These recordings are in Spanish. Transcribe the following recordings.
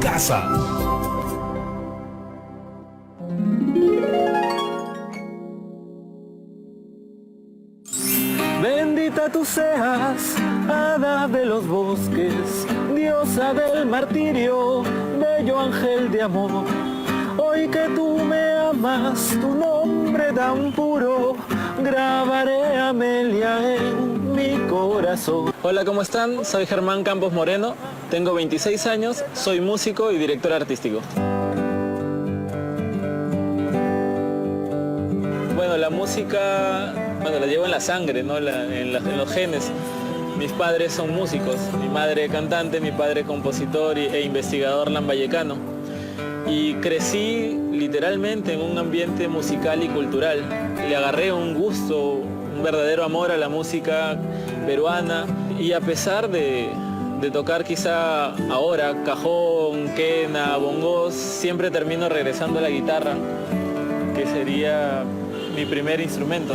casa. Bendita tú seas, hada de los bosques, diosa del martirio, bello ángel de amor. Hoy que tú me amas, tu nombre tan puro, grabaré a Amelia en mi corazón. Hola, ¿cómo están? Soy Germán Campos Moreno, tengo 26 años, soy músico y director artístico. Bueno, la música, la llevo en la sangre, ¿no? en los genes. Mis padres son músicos, mi madre cantante, mi padre compositor e investigador lambayecano. Y crecí literalmente en un ambiente musical y cultural. Le agarré un gusto, un verdadero amor a la música peruana. Y a pesar de tocar quizá ahora cajón, quena, bongos, siempre termino regresando a la guitarra, que sería mi primer instrumento.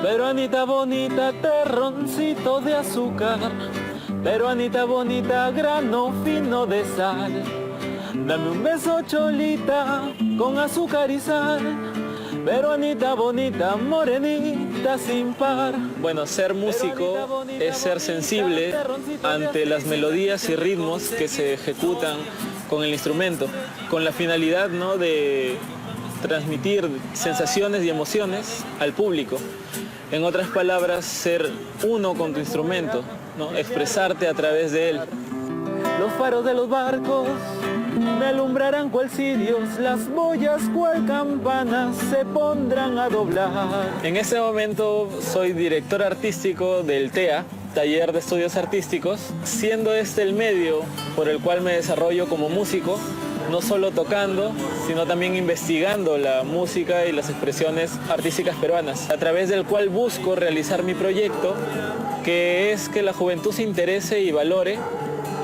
Peruanita bonita, terroncito de azúcar, peruanita bonita, grano fino de sal. Dame un beso, cholita, con azúcar y sal. Peruanita bonita, morenita sin par. Bueno, ser músico es ser sensible ante las melodías y ritmos que se ejecutan con el instrumento, con la finalidad, ¿no?, de transmitir sensaciones y emociones al público. En otras palabras, ser uno con tu instrumento, ¿no?, expresarte a través de él. Los faros de los barcos me alumbrarán cual cirios, las boyas cual campanas se pondrán a doblar. En este momento soy director artístico del TEA, Taller de Estudios Artísticos, siendo este el medio por el cual me desarrollo como músico, no solo tocando, sino también investigando la música y las expresiones artísticas peruanas, a través del cual busco realizar mi proyecto, que es que la juventud se interese y valore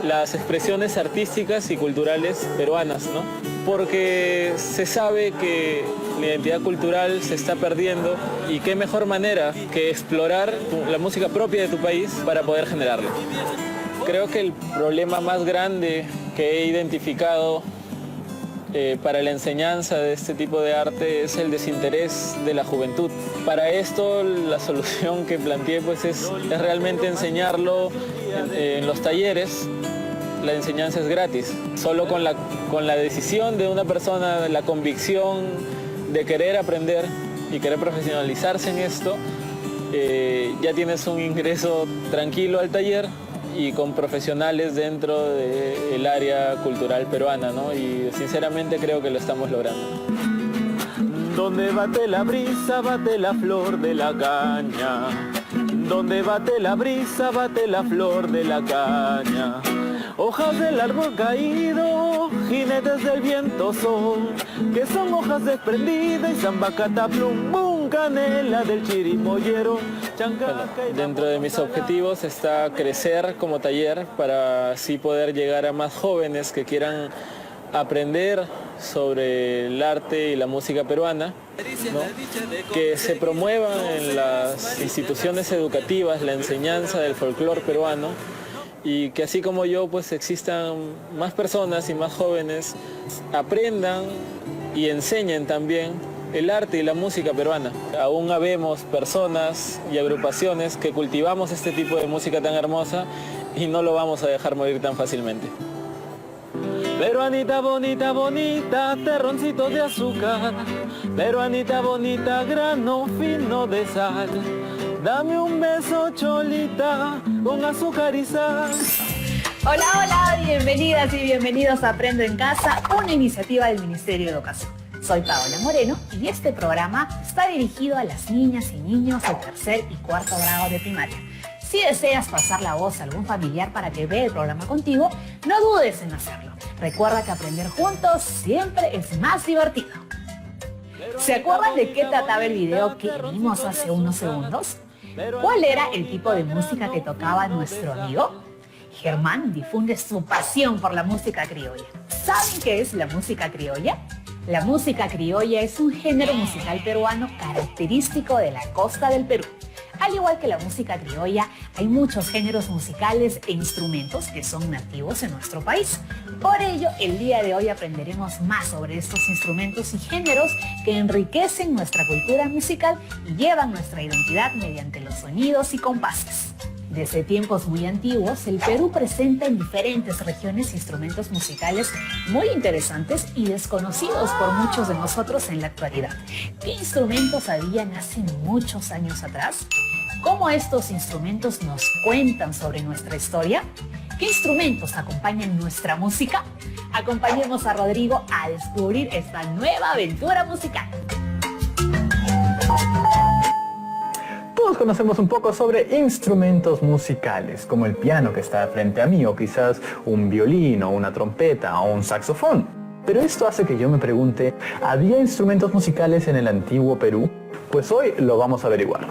las expresiones artísticas y culturales peruanas, ¿no? Porque se sabe que la identidad cultural se está perdiendo y qué mejor manera que explorar la música propia de tu país para poder generarla. Creo que el problema más grande que he identificado para la enseñanza de este tipo de arte es el desinterés de la juventud. Para esto la solución que planteé pues es realmente enseñarlo en los talleres. La enseñanza es gratis. Solo con la decisión de una persona, la convicción de querer aprender y querer profesionalizarse en esto, ya tienes un ingreso tranquilo al taller y con profesionales dentro del área cultural peruana, ¿no? Y sinceramente creo que lo estamos logrando. Donde bate la brisa, bate la flor de la caña. Donde bate la brisa, bate la flor de la caña. Hojas del árbol caído, jinetes del viento son, que son hojas desprendidas y zambacata plum, bum, canela del chirimoyero. Bueno, dentro de mis objetivos está crecer como taller para así poder llegar a más jóvenes que quieran aprender sobre el arte y la música peruana, ¿no?, que se promuevan en las instituciones educativas la enseñanza del folclore peruano y que así como yo pues existan más personas y más jóvenes aprendan y enseñen también el arte y la música peruana. Aún habemos personas y agrupaciones que cultivamos este tipo de música tan hermosa y no lo vamos a dejar morir tan fácilmente. Peruanita bonita, bonita, terroncito de azúcar. Peruanita bonita, grano fino de sal. Dame un beso, cholita, con azúcar y sal. Hola, hola, bienvenidas y bienvenidos a Aprendo en Casa, una iniciativa del Ministerio de Educación. Soy Paola Moreno y este programa está dirigido a las niñas y niños de tercer y cuarto grado de primaria. Si deseas pasar la voz a algún familiar para que vea el programa contigo, no dudes en hacerlo. Recuerda que aprender juntos siempre es más divertido. ¿Se acuerdan de qué trataba el video que vimos hace unos segundos? ¿Cuál era el tipo de música que tocaba nuestro amigo? Germán difunde su pasión por la música criolla. ¿Saben qué es la música criolla? La música criolla es un género musical peruano característico de la costa del Perú. Al igual que la música criolla, hay muchos géneros musicales e instrumentos que son nativos en nuestro país. Por ello, el día de hoy aprenderemos más sobre estos instrumentos y géneros que enriquecen nuestra cultura musical y llevan nuestra identidad mediante los sonidos y compases. Desde tiempos muy antiguos, el Perú presenta en diferentes regiones instrumentos musicales muy interesantes y desconocidos por muchos de nosotros en la actualidad. ¿Qué instrumentos habían hace muchos años atrás? ¿Cómo estos instrumentos nos cuentan sobre nuestra historia? ¿Qué instrumentos acompañan nuestra música? Acompañemos a Rodrigo a descubrir esta nueva aventura musical. Todos conocemos un poco sobre instrumentos musicales, como el piano que está frente a mí, o quizás un violín, o una trompeta, o un saxofón. Pero esto hace que yo me pregunte, ¿había instrumentos musicales en el antiguo Perú? Pues hoy lo vamos a averiguar.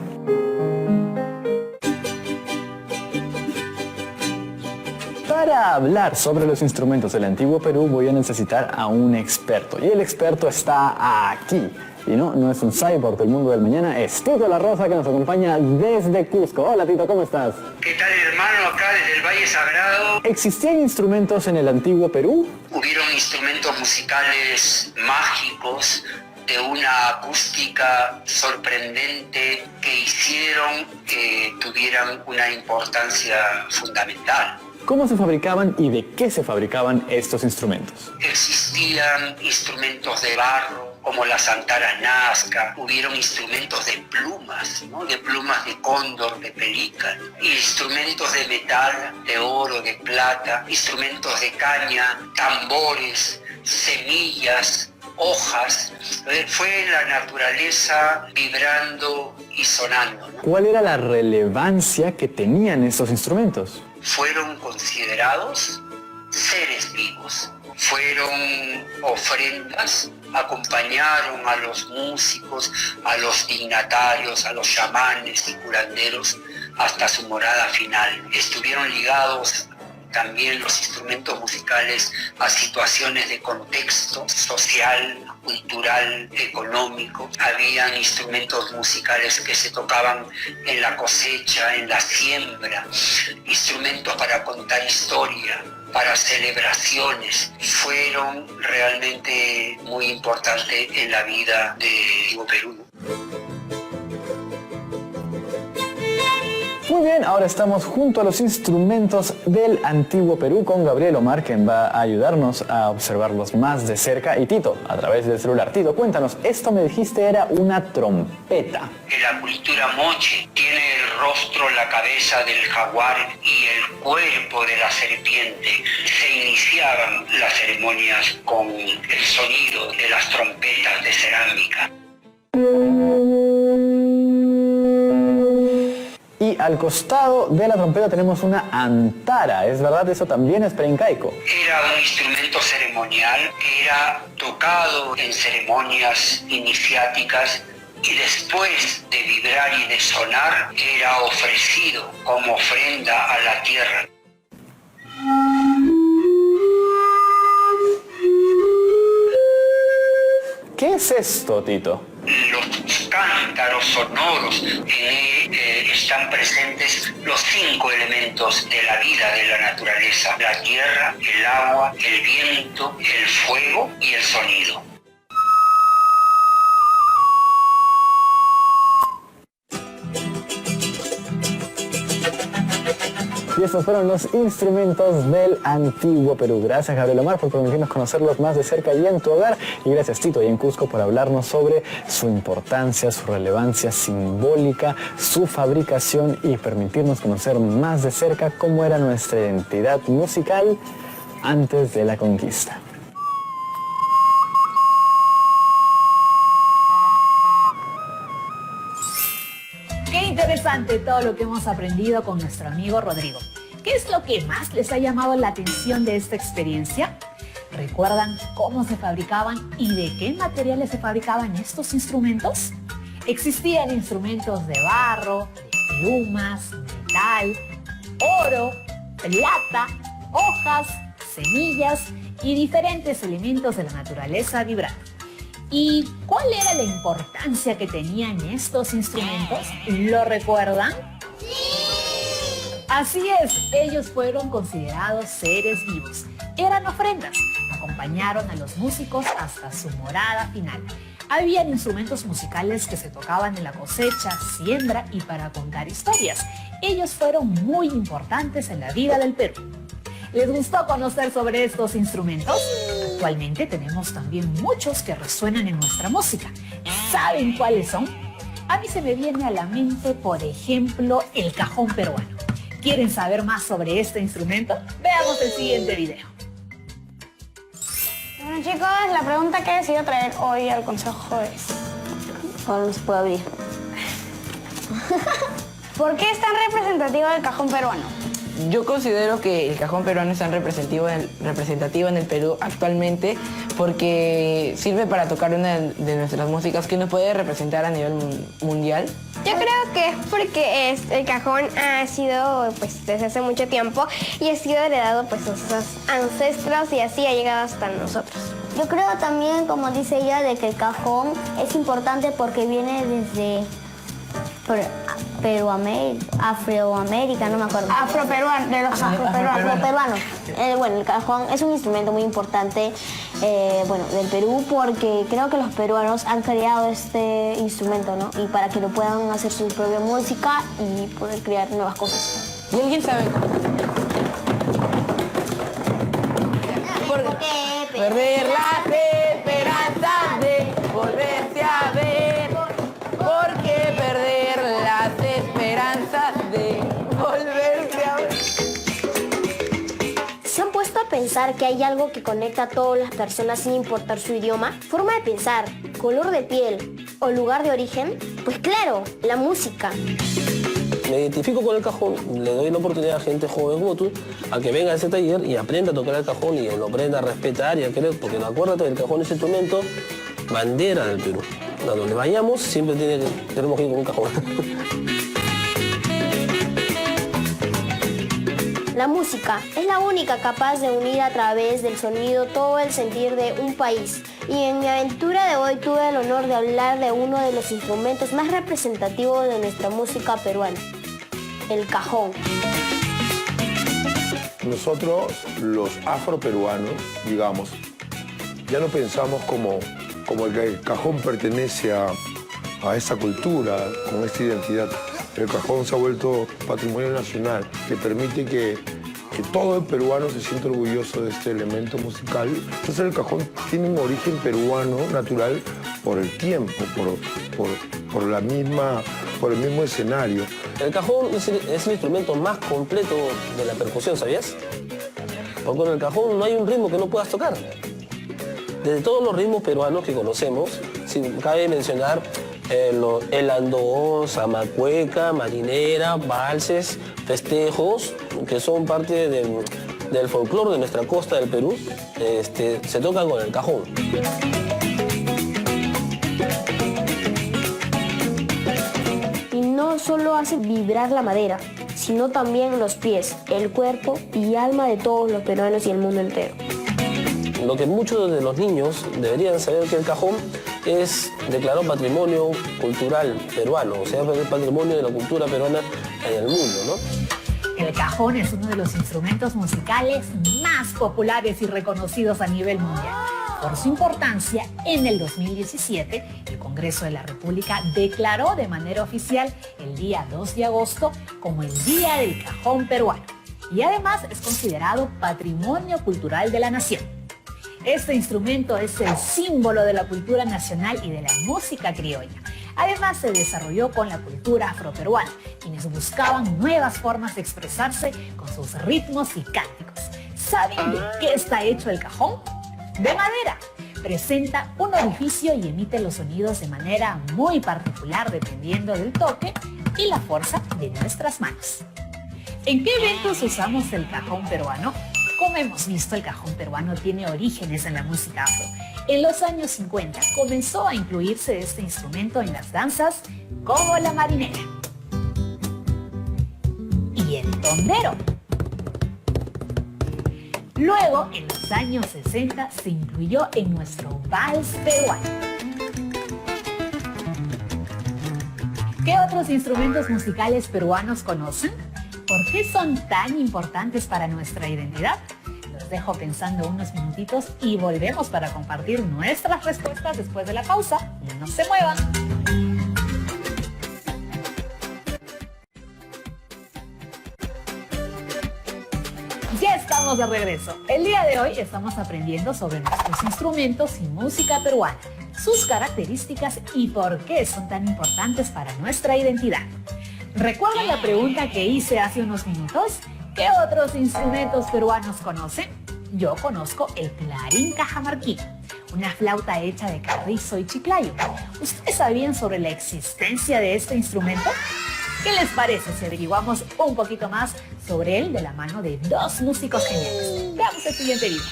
Para hablar sobre los instrumentos del antiguo Perú voy a necesitar a un experto, y el experto está aquí. Y no es un cyborg del mundo del mañana, es Tito La Rosa, que nos acompaña desde Cusco. Hola Tito, ¿cómo estás? ¿Qué tal, hermano? Acá desde el Valle Sagrado. ¿Existían instrumentos en el antiguo Perú? Hubieron instrumentos musicales mágicos de una acústica sorprendente que hicieron que tuvieran una importancia fundamental. ¿Cómo se fabricaban y de qué se fabricaban estos instrumentos? Existían instrumentos de barro, como la Santara Nazca, hubieron instrumentos de plumas, ¿no? De plumas de cóndor, de pelícano, instrumentos de metal, de oro, de plata, instrumentos de caña, tambores, semillas, hojas. Fue la naturaleza vibrando y sonando, ¿no? ¿Cuál era la relevancia que tenían estos instrumentos? Fueron considerados seres vivos, fueron ofrendas, acompañaron a los músicos, a los dignatarios, a los chamanes y curanderos hasta su morada final. Estuvieron ligados también los instrumentos musicales a situaciones de contexto social, cultural, económico. Habían instrumentos musicales que se tocaban en la cosecha, en la siembra, instrumentos para contar historia, para celebraciones. Fueron realmente muy importantes en la vida de Perú. Muy bien, ahora estamos junto a los instrumentos del antiguo Perú con Gabriel Omar, quien va a ayudarnos a observarlos más de cerca. Y Tito, a través del celular. Tito, cuéntanos, esto me dijiste era una trompeta. En la cultura moche tiene el rostro, la cabeza del jaguar y el cuerpo de la serpiente. Se iniciaban las ceremonias con el sonido de las trompetas de cerámica. Y al costado de la trompeta tenemos una antara, ¿es verdad? Eso también es preincaico. Era un instrumento ceremonial, era tocado en ceremonias iniciáticas y después de vibrar y de sonar era ofrecido como ofrenda a la tierra. ¿Qué es esto, Tito? Los cántaros sonoros están presentes los 5 elementos de la vida de la naturaleza: la tierra, el agua, el viento, el fuego y el sonido. Y estos fueron los instrumentos del antiguo Perú. Gracias, Gabriel Omar, por permitirnos conocerlos más de cerca y en tu hogar. Y gracias, Tito, y en Cusco, por hablarnos sobre su importancia, su relevancia simbólica, su fabricación y permitirnos conocer más de cerca cómo era nuestra identidad musical antes de la conquista. Qué interesante todo lo que hemos aprendido con nuestro amigo Rodrigo. ¿Qué es lo que más les ha llamado la atención de esta experiencia? ¿Recuerdan cómo se fabricaban y de qué materiales se fabricaban estos instrumentos? Existían instrumentos de barro, de plumas, metal, oro, plata, hojas, semillas y diferentes elementos de la naturaleza vibrante. ¿Y cuál era la importancia que tenían estos instrumentos? ¿Lo recuerdan? Así es, ellos fueron considerados seres vivos. Eran ofrendas, acompañaron a los músicos hasta su morada final. Habían instrumentos musicales que se tocaban en la cosecha, siembra y para contar historias. Ellos fueron muy importantes en la vida del Perú. ¿Les gustó conocer sobre estos instrumentos? Actualmente tenemos también muchos que resuenan en nuestra música. ¿Saben cuáles son? A mí se me viene a la mente, por ejemplo, el cajón peruano. ¿Quieren saber más sobre este instrumento? Veamos el siguiente video. Bueno chicos, la pregunta que he decidido traer hoy al consejo es... Ahora no se puede abrir. ¿Por qué es tan representativo el cajón peruano? Yo considero que el cajón peruano es tan representativo en el Perú actualmente porque sirve para tocar una de nuestras músicas que nos puede representar a nivel mundial. Yo creo que es porque el cajón ha sido pues desde hace mucho tiempo y ha sido heredado pues a sus ancestros y así ha llegado hasta nosotros. Yo creo también, como dice ella, de que el cajón es importante porque viene desde Afroamérica, no me acuerdo. Afroperuano, de los Afroperuanos. Bueno, el cajón es un instrumento muy importante del Perú porque creo que los peruanos han creado este instrumento, ¿no? Y para que lo puedan hacer su propia música y poder crear nuevas cosas. ¿Y alguien sabe? Perder las esperanzas de volverse a ver. ¿Por qué perder las esperanzas de volverse a ver? ¿Se han puesto a pensar que hay algo que conecta a todas las personas sin importar su idioma? ¿Forma de pensar, color de piel o lugar de origen? Pues claro, la música. Me identifico con el cajón, le doy la oportunidad a gente joven como tú a que venga a ese taller y aprenda a tocar el cajón y lo aprenda a respetar y a querer, porque acuérdate, el cajón es instrumento bandera del Perú. A donde vayamos siempre tenemos que ir con un cajón. La música es la única capaz de unir a través del sonido todo el sentir de un país. Y en mi aventura de hoy tuve el honor de hablar de uno de los instrumentos más representativos de nuestra música peruana, el cajón. Nosotros, los afroperuanos, digamos, ya no pensamos como el cajón pertenece a esa cultura, con esta identidad. El cajón se ha vuelto patrimonio nacional, que permite que todo el peruano se sienta orgulloso de este elemento musical. Entonces el cajón tiene un origen peruano natural por el tiempo, por el mismo escenario. El cajón es el instrumento más completo de la percusión, ¿sabías? Porque con el cajón no hay un ritmo que no puedas tocar. Desde todos los ritmos peruanos que conocemos, cabe mencionar el andón, zamacueca, marinera, valses, festejos, que son parte del folclore de nuestra costa del Perú, se tocan con el cajón. Y no solo hace vibrar la madera, sino también los pies, el cuerpo y alma de todos los peruanos y el mundo entero. Lo que muchos de los niños deberían saber que el cajón es declarado patrimonio cultural peruano, o sea, es patrimonio de la cultura peruana en el mundo, ¿no? El cajón es uno de los instrumentos musicales más populares y reconocidos a nivel mundial. Por su importancia, en el 2017, el Congreso de la República declaró de manera oficial el día 2 de agosto como el Día del Cajón Peruano. Y además es considerado Patrimonio Cultural de la Nación. Este instrumento es el símbolo de la cultura nacional y de la música criolla. Además, se desarrolló con la cultura afroperuana, quienes buscaban nuevas formas de expresarse con sus ritmos y cánticos. ¿Saben de qué está hecho el cajón? De madera. Presenta un orificio y emite los sonidos de manera muy particular dependiendo del toque y la fuerza de nuestras manos. ¿En qué eventos usamos el cajón peruano? Como hemos visto, el cajón peruano tiene orígenes en la música afro. En los años 50 comenzó a incluirse este instrumento en las danzas como la marinera y el tondero. Luego, en los años 60, se incluyó en nuestro vals peruano. ¿Qué otros instrumentos musicales peruanos conocen? ¿Por qué son tan importantes para nuestra identidad? Los dejo pensando unos minutitos y volvemos para compartir nuestras respuestas después de la pausa. No se muevan. Ya estamos de regreso. El día de hoy estamos aprendiendo sobre nuestros instrumentos y música peruana, sus características y por qué son tan importantes para nuestra identidad. ¿Recuerdan la pregunta que hice hace unos minutos? ¿Qué otros instrumentos peruanos conocen? Yo conozco el clarín cajamarquino, una flauta hecha de carrizo y chiclayo. ¿Ustedes sabían sobre la existencia de este instrumento? ¿Qué les parece si averiguamos un poquito más sobre él de la mano de dos músicos geniales? Veamos el siguiente video.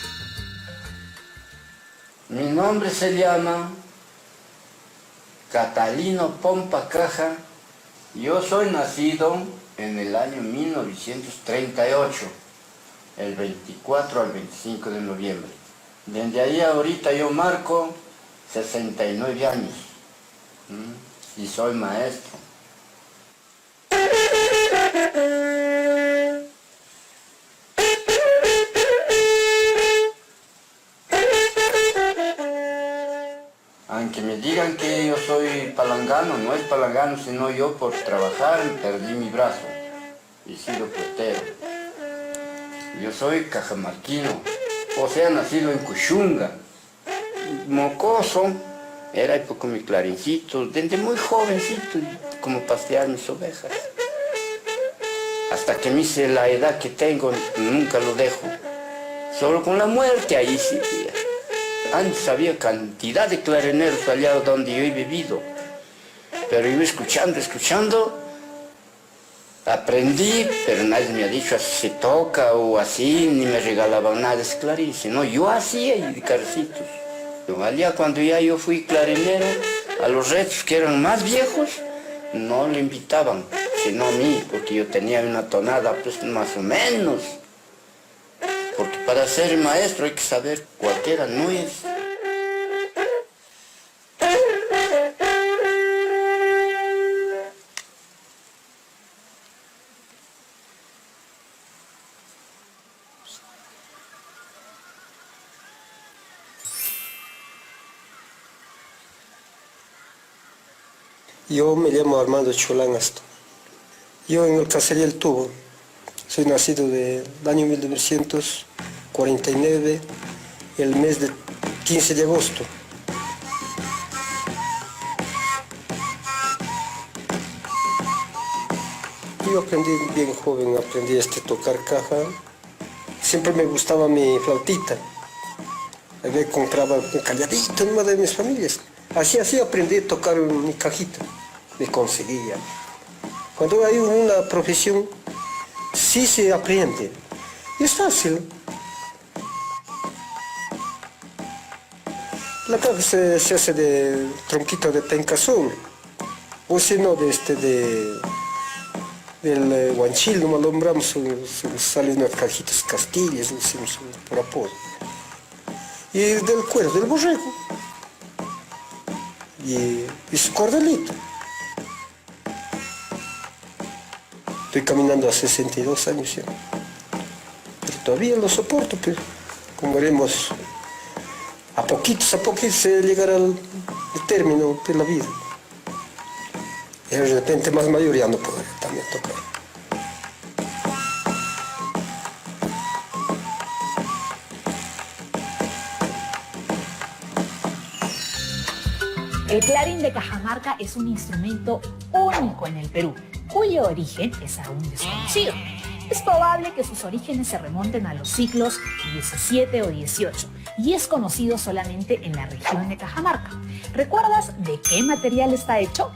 Mi nombre se llama Catalino Pompa Caja. Yo soy nacido en el año 1938, el 24 al 25 de noviembre. Desde ahí ahorita yo marco 69 años y soy maestro. Aunque me digan que yo soy palangano, no es palangano, sino yo por trabajar perdí mi brazo y sido portero. Yo soy cajamarquino, o sea, nacido en Cuchunga. Mocoso, era con mi clarincito, desde muy jovencito, como pastear mis ovejas. Hasta que me hice la edad que tengo, nunca lo dejo. Solo con la muerte ahí sí. Antes había cantidad de clarineros allá donde yo he vivido. Pero yo escuchando, aprendí, pero nadie me ha dicho así se toca o así, ni me regalaban nada de ese clarín, sino yo hacía y de carcitos. Allá cuando ya yo fui clarinero, a los retos que eran más viejos, no le invitaban, sino a mí, porque yo tenía una tonada pues más o menos. Porque para ser maestro hay que saber cualquiera no es. Yo me llamo Armando Cholán Asto. Yo en el caserío El Tubo. Soy nacido del año 1949, el mes de 15 de agosto. Yo aprendí bien joven, aprendí a tocar caja. Siempre me gustaba mi flautita. Me compraba un calladito en una de mis familias. Así aprendí a tocar mi cajita. Me conseguía. Cuando hay una profesión, sí se aprende. Y es fácil. La caja se hace de tronquito de pencazón. O si no, del guanchil, no lo nombramos, salen unas cajitas castillas, decimos por apodo. Y del cuero, del borrego. Y su cordelito. Estoy caminando a 62 años ya. Pero todavía lo soporto, pero como veremos, a poquito se llegará al término de la vida. Y de repente más mayor ya no podré también tocar. El clarín de Cajamarca es un instrumento único en el Perú, cuyo origen es aún desconocido. Es probable que sus orígenes se remonten a los siglos XVII o XVIII y es conocido solamente en la región de Cajamarca. ¿Recuerdas de qué material está hecho?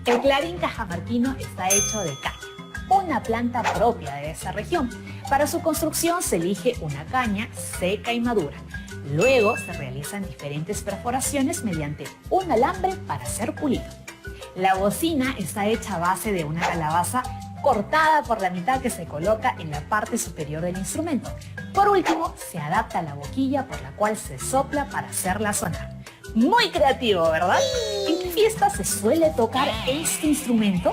El clarín cajamarquino está hecho de caña, una planta propia de esa región. Para su construcción se elige una caña seca y madura. Luego se realizan diferentes perforaciones mediante un alambre para ser pulido. La bocina está hecha a base de una calabaza cortada por la mitad que se coloca en la parte superior del instrumento. Por último, se adapta la boquilla por la cual se sopla para hacerla sonar. Muy creativo, ¿verdad? ¿En qué fiesta se suele tocar este instrumento?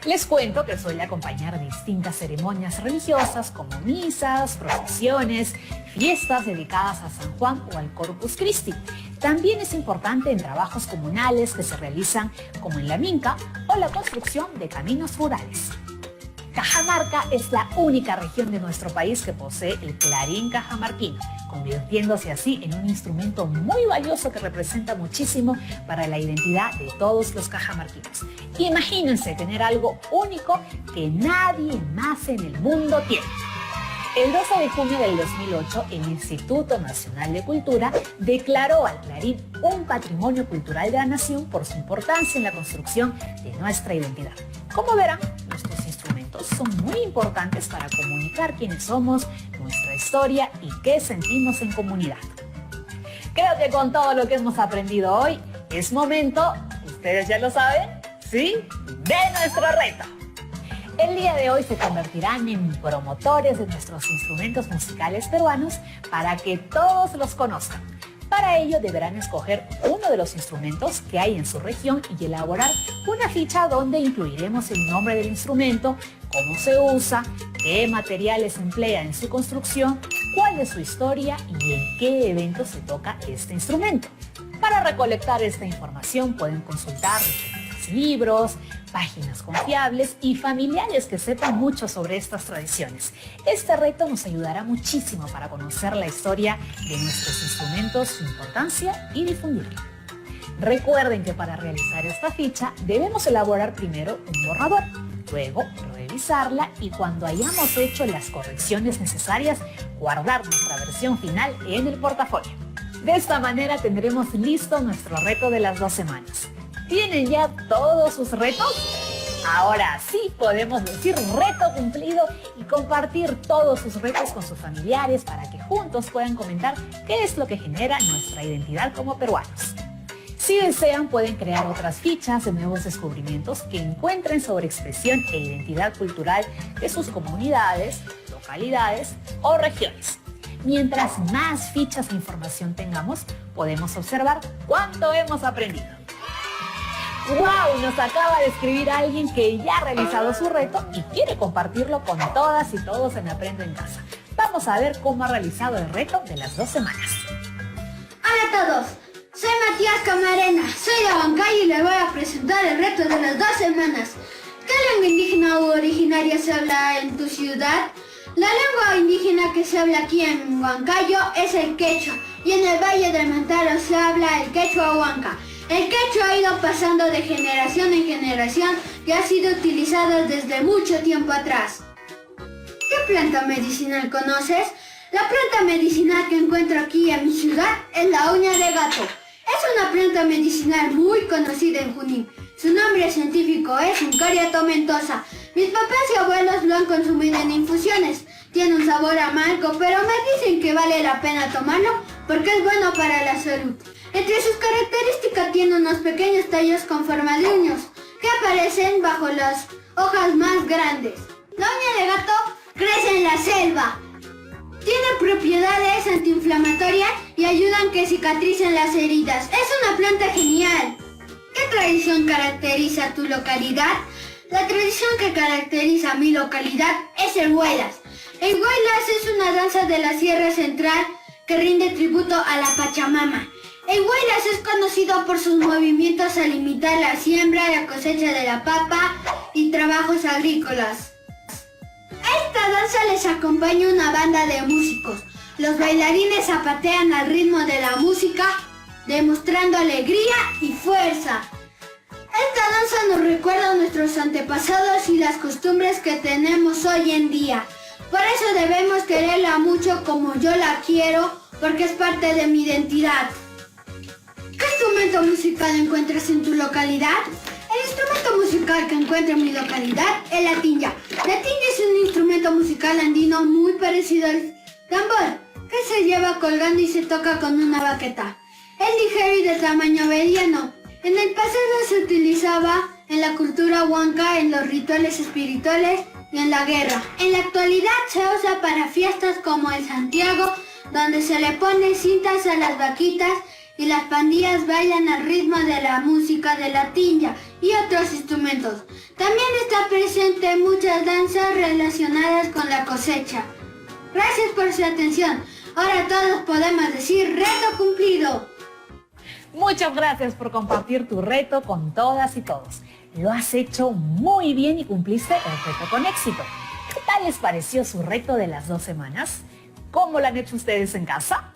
Les cuento que suele acompañar distintas ceremonias religiosas como misas, procesiones, fiestas dedicadas a San Juan o al Corpus Christi. También es importante en trabajos comunales que se realizan como en la Minca o la construcción de caminos rurales. Cajamarca es la única región de nuestro país que posee el clarín cajamarquino, convirtiéndose así en un instrumento muy valioso que representa muchísimo para la identidad de todos los cajamarquinos. Imagínense tener algo único que nadie más en el mundo tiene. El 12 de junio del 2008, el Instituto Nacional de Cultura declaró al clarín un patrimonio cultural de la nación por su importancia en la construcción de nuestra identidad. Como verán, nuestros instrumentos son muy importantes para comunicar quiénes somos, nuestra historia y qué sentimos en comunidad. Creo que con todo lo que hemos aprendido hoy, es momento, ustedes ya lo saben, ¿sí?, de nuestro reto. El día de hoy se convertirán en promotores de nuestros instrumentos musicales peruanos para que todos los conozcan. Para ello deberán escoger uno de los instrumentos que hay en su región y elaborar una ficha donde incluiremos el nombre del instrumento, cómo se usa, qué materiales emplea en su construcción, cuál es su historia y en qué evento se toca este instrumento. Para recolectar esta información pueden consultar diferentes libros, páginas confiables y familiares que sepan mucho sobre estas tradiciones. Este reto nos ayudará muchísimo para conocer la historia de nuestros instrumentos, su importancia y difundirla. Recuerden que para realizar esta ficha debemos elaborar primero un borrador, luego revisarla y cuando hayamos hecho las correcciones necesarias, guardar nuestra versión final en el portafolio. De esta manera tendremos listo nuestro reto de las 2 semanas. ¿Tienen ya todos sus retos? Ahora sí podemos decir reto cumplido y compartir todos sus retos con sus familiares para que juntos puedan comentar qué es lo que genera nuestra identidad como peruanos. Si desean, pueden crear otras fichas de nuevos descubrimientos que encuentren sobre expresión e identidad cultural de sus comunidades, localidades o regiones. Mientras más fichas e información tengamos, podemos observar cuánto hemos aprendido. ¡Wow! Nos acaba de escribir alguien que ya ha realizado su reto y quiere compartirlo con todas y todos en Aprendo en Casa. Vamos a ver cómo ha realizado el reto de las 2 semanas. Hola a todos, soy Matías Camarena, soy de Huancayo y les voy a presentar el reto de las 2 semanas. ¿Qué lengua indígena u originaria se habla en tu ciudad? La lengua indígena que se habla aquí en Huancayo es el quechua y en el Valle del Mantaro se habla el quechua huanca. El quechua ha ido pasando de generación en generación y ha sido utilizado desde mucho tiempo atrás. ¿Qué planta medicinal conoces? La planta medicinal que encuentro aquí en mi ciudad es la uña de gato. Es una planta medicinal muy conocida en Junín. Su nombre científico es Uncaria tomentosa. Mis papás y abuelos lo han consumido en infusiones. Tiene un sabor amargo, pero me dicen que vale la pena tomarlo porque es bueno para la salud. Entre sus características tiene unos pequeños tallos con forma de uñas que aparecen bajo las hojas más grandes. La uña de gato crece en la selva. Tiene propiedades antiinflamatorias y ayudan a que cicatricen las heridas. Es una planta genial. ¿Qué tradición caracteriza tu localidad? La tradición que caracteriza mi localidad es el Huaylas. El Huaylas es una danza de la Sierra Central que rinde tributo a la Pachamama. El Huaylas es conocido por sus movimientos al imitar la siembra, la cosecha de la papa y trabajos agrícolas. A esta danza les acompaña una banda de músicos. Los bailarines zapatean al ritmo de la música, demostrando alegría y fuerza. Esta danza nos recuerda a nuestros antepasados y las costumbres que tenemos hoy en día. Por eso debemos quererla mucho como yo la quiero, porque es parte de mi identidad. ¿Qué instrumento musical encuentras en tu localidad? El instrumento musical que encuentro en mi localidad es la tinja. La tinja es un instrumento musical andino muy parecido al tambor, que se lleva colgando y se toca con una baqueta. Es ligero y de tamaño mediano. En el pasado se utilizaba en la cultura huanca, en los rituales espirituales y en la guerra. En la actualidad se usa para fiestas como el Santiago, donde se le pone cintas a las vaquitas y las pandillas bailan al ritmo de la música de la tinja y otros instrumentos. También está presente muchas danzas relacionadas con la cosecha. Gracias por su atención. Ahora todos podemos decir reto cumplido. Muchas gracias por compartir tu reto con todas y todos. Lo has hecho muy bien y cumpliste el reto con éxito. ¿Qué tal les pareció su reto de las 2 semanas? ¿Cómo lo han hecho ustedes en casa?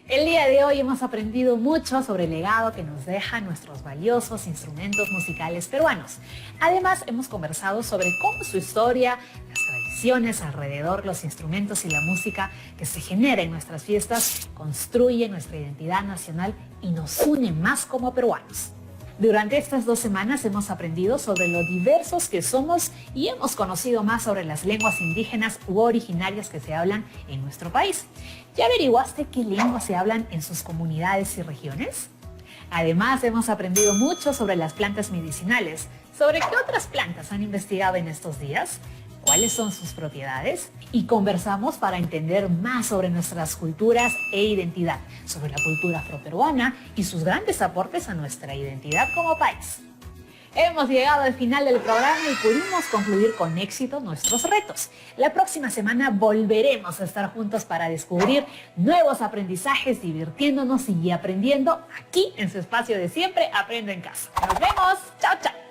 El día de hoy hemos aprendido mucho sobre el legado que nos dejan nuestros valiosos instrumentos musicales peruanos. Además, hemos conversado sobre cómo su historia, las tradiciones alrededor, los instrumentos y la música que se genera en nuestras fiestas construyen nuestra identidad nacional y nos unen más como peruanos. Durante estas 2 semanas hemos aprendido sobre lo diversos que somos y hemos conocido más sobre las lenguas indígenas u originarias que se hablan en nuestro país. ¿Ya averiguaste qué lenguas se hablan en sus comunidades y regiones? Además, hemos aprendido mucho sobre las plantas medicinales. ¿Sobre qué otras plantas han investigado en estos días? ¿Cuáles son sus propiedades? Y conversamos para entender más sobre nuestras culturas e identidad, sobre la cultura afroperuana y sus grandes aportes a nuestra identidad como país. Hemos llegado al final del programa y pudimos concluir con éxito nuestros retos. La próxima semana volveremos a estar juntos para descubrir nuevos aprendizajes, divirtiéndonos y aprendiendo aquí en su espacio de siempre, Aprendo en Casa. Nos vemos. Chao, chao.